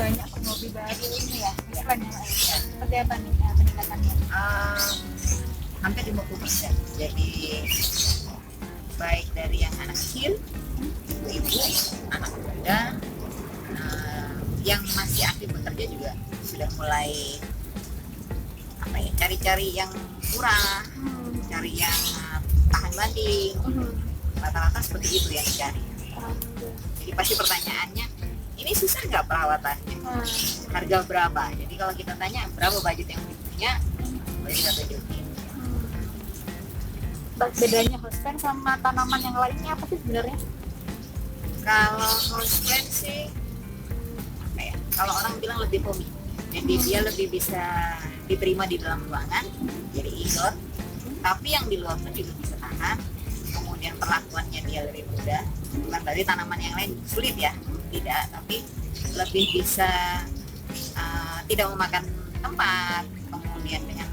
banyak hobi baru ini ya, selain yang lain. Seperti apa nih peningkatannya? Hampir 50%. Jadi baik dari yang anak kecil, ibu, anak muda, yang masih aktif bekerja juga sudah mulai cari-cari yang murah, cari yang tahan banting. Rata-rata seperti itu yang dicari. Jadi pasti pertanyaannya, ini susah nggak perawatannya? Harga berapa? Jadi kalau kita tanya berapa budget yang punya, boleh kita tunjukin. Bedanya houseplant sama tanaman yang lainnya apa sih sebenarnya? Kalau houseplant sih, kalau orang bilang lebih homey, jadi dia lebih bisa diterima di dalam ruangan, jadi indoor. Tapi yang di luar pun juga bisa tahan. Kemudian perlakuannya dia lebih mudah. Bukan berarti tanaman yang lain sulit ya, tidak. Tapi lebih bisa tidak memakan tempat. Kemudian dengan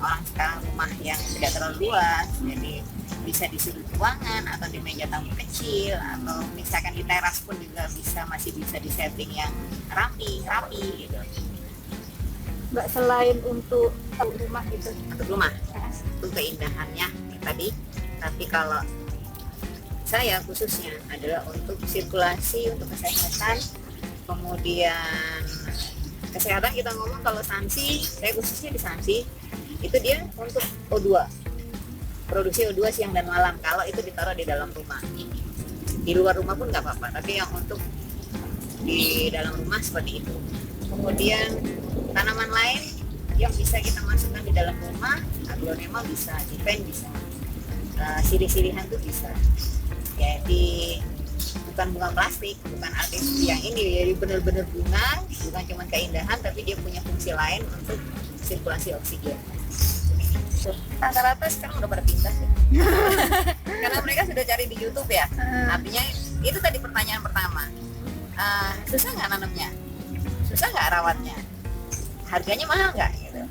orang sekarang rumah yang tidak terlalu luas, jadi bisa di sudut ruangan atau di meja tamu kecil, atau misalkan di teras pun juga masih bisa di setting yang rapi gitu. Nggak selain untuk rumah gitu? Untuk rumah, untuk keindahannya tadi. Tapi kalau saya khususnya adalah untuk sirkulasi, untuk kesehatan. Kemudian kesehatan kita ngomong, kalau Sansi, saya khususnya di Sansi, itu dia untuk O2, produksi O2 siang dan malam kalau itu ditaruh di dalam rumah. Di luar rumah pun nggak apa-apa, tapi yang untuk di dalam rumah seperti itu. Kemudian tanaman lain yang bisa kita masukkan di dalam rumah, aglonema bisa, dipen bisa, sirih-sirihan tuh bisa. Jadi bukan bunga plastik, bukan artifisial yang ini, jadi benar-benar bunga, bukan cuma keindahan, tapi dia punya fungsi lain untuk sirkulasi oksigen. Rata-rata sekarang udah pada pindah sih. Karena mereka sudah cari di YouTube ya. Artinya itu tadi pertanyaan pertama, susah nggak nanamnya, susah nggak rawatnya, harganya mahal nggak gitu.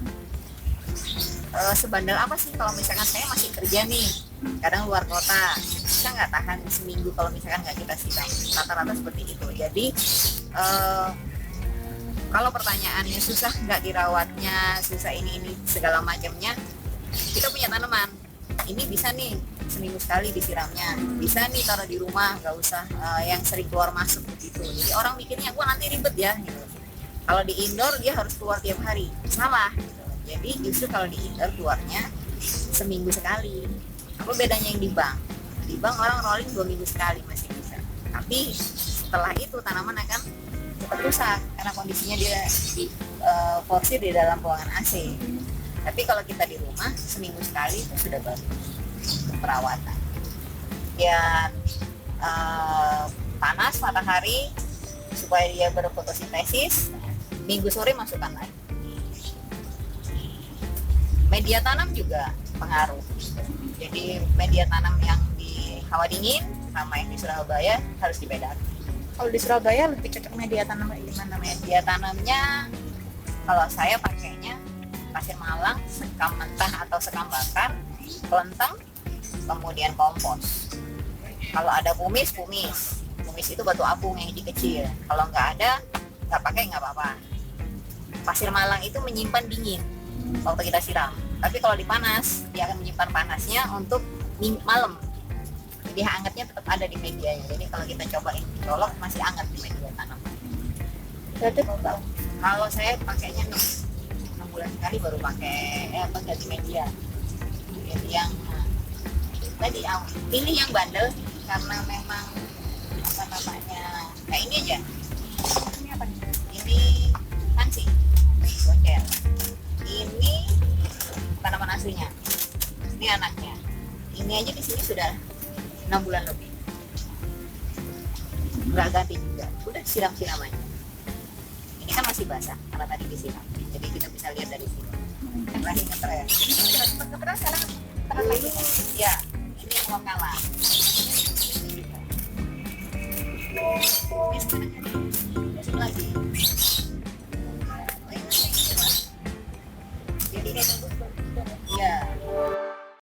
Sebandel apa sih kalau misalkan saya masih kerja nih, kadang luar kota, bisa nggak tahan seminggu kalau misalkan nggak kita siram. Rata-rata seperti itu. Jadi kalau pertanyaannya susah nggak dirawatnya, susah ini segala macamnya, kita punya tanaman ini bisa nih seminggu sekali disiramnya, bisa nih taruh di rumah, nggak usah yang sering keluar masuk begitu. Jadi orang mikirnya gua nanti ribet ya gitu. Kalau di indoor dia harus keluar tiap hari, salah gitu. Jadi justru kalau di indoor keluarnya seminggu sekali. Apa bedanya yang di bank? Di bank orang rolling 2 minggu sekali masih bisa, tapi setelah itu tanaman akan cepat rusak karena kondisinya dia di forsir di dalam ruangan AC. Tapi kalau kita di rumah seminggu sekali itu sudah bagus untuk perawatan. Dan panas matahari supaya dia berfotosintesis, minggu sore masukkan lagi. Media tanam juga pengaruh. Jadi media tanam yang di hawa dingin sama yang di Surabaya harus dibedakan. Kalau di Surabaya lebih cocok media tanam gimana? Media tanamnya kalau saya pakainya pasir malang, sekam mentah atau sekam bakar, kelenteng, kemudian kompos. Kalau ada pumis itu batu apung yang kecil. Kalau nggak ada, nggak pakai nggak apa-apa. Pasir malang itu menyimpan dingin waktu kita siram. Tapi kalau dipanas, dia akan menyimpan panasnya untuk malam. Jadi hangatnya tetap ada di medianya. Jadi kalau kita cobain colok masih hangat di media tanam. Berarti kalau saya pakainya 6 bulan sekali baru pakai ganti media. Jadi yang tadi pilih yang bandel karena memang apa namanya kayak ini aja. ini apa nih? Ini Hansi, bocel. Ini tanaman aslinya. Ini anaknya. Ini aja di sini sudah 6 bulan lebih. Nggak ganti juga. Udah siram-siram aja. Ini kan masih basah karena tadi disiram. Jadi kita bisa lihat dari sini. Lagi ngetren. Sekarang terang lagi. Ya, ini yang lokalan. Ini sebenarnya masuk lagi. Jadi kayak